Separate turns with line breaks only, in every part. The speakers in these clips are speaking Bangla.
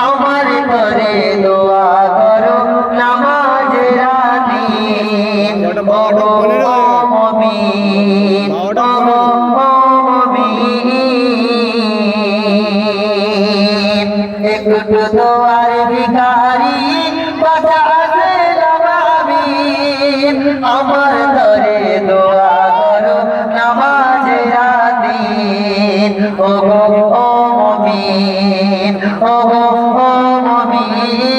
আমার করে দোয়া করো নামাজ রাতি মুমিন মুমিন একটু দোয়ার ভিখারি বাঁচাতে লাগাবিন আমার করে দোয়া করো নামাজ রাতি ও মুমিন ও মুমিন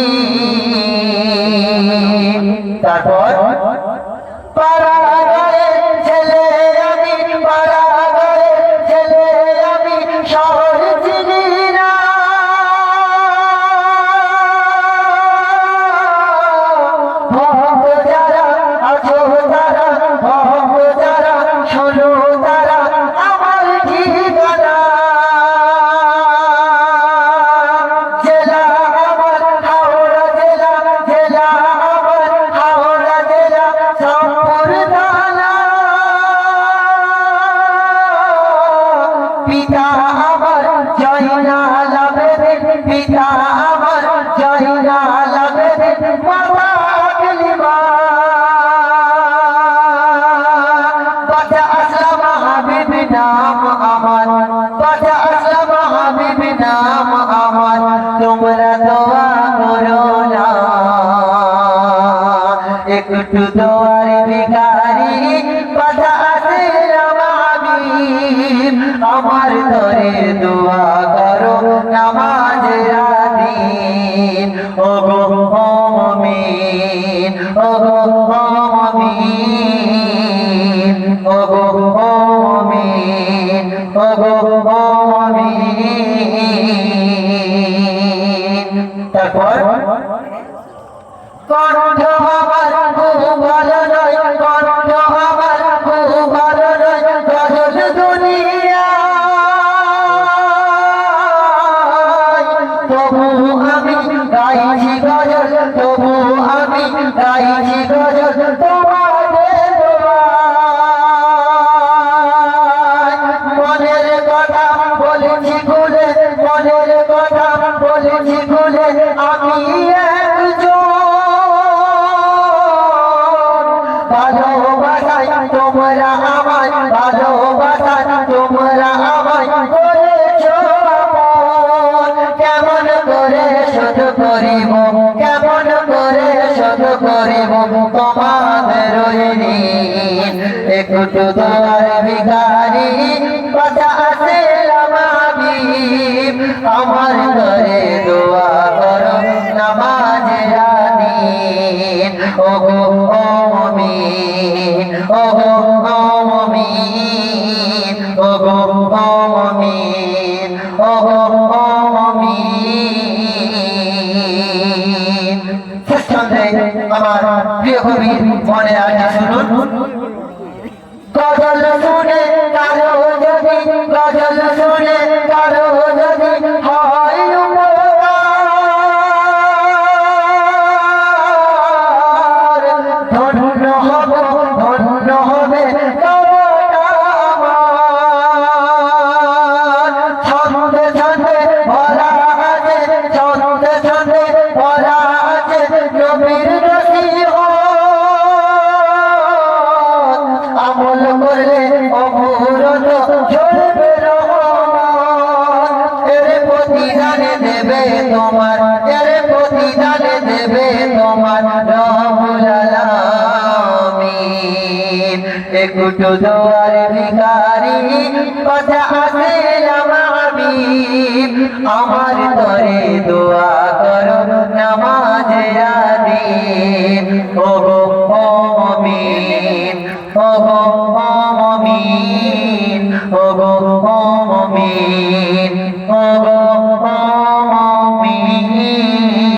তারপর পিতা আমার জয়নাল আবেদিন পিতা আমার জয়নাল আবেদিন মাতা কালিমা বাচ্চা আসলাম হাবিব নাম আমার বাচ্চা আসলাম হাবিব নাম আমার তোমরা দোয়া করো না একটু দোয়ার ভিখারি বাচ্চা আসলাম হাবিব আমার ধরে দোয়া করো নামাজ রাদিন ও মুমিন ও মুমিন ও মুমিন ও মুমিন তারপর কণ্ঠ আমার খুব ভালো নয় কণ্ঠ আমার খুব ভালো নয় গজল দুনিয়া তবু আমি গাইছি গজল তবু আমি গাইছি গজল তোমাদের দোয়ায় মনের কথা বলেছি খুলে মনের কথা বলেছি খুলে আমি ভালোবাসায় তোমরা আমায় ভালোবাসায় তোমরা আমায় করেছো আপন কেমন করে শোধ করিব কেমন করে শোধ করিব তোমাদের ঋণ একটু দোয়ার ভিখারি বাঁচা আসলাম হাবিব আমার ঘরে দোয়া করো নামাজ রাদিন ও মুমিন ও মুমিন ও মুমিন ও মুমিন আমার প্রিয় কবি মনে আছে শুনুন গজল শুনে কারো যদি গজল শুনে কারো যদি হয় ধন্য হব ধন্য হবে ছন্দে ছন্দে ভরা আছে ছন্দে ছন্দে ভরা আছে নবীর নসিহত আমল করলে অমূলত ঝরবে রহমত এর প্রতিদানে দেবে তোমার এর প্রতিদানে দেবে তোমার রব্বুল আলামিন একটু দোয়ার ভিখারি বাঁচা আসলাম হাবিব আমার ধরে দোয়া করো নামাজ রাদিন ও মুমিন ও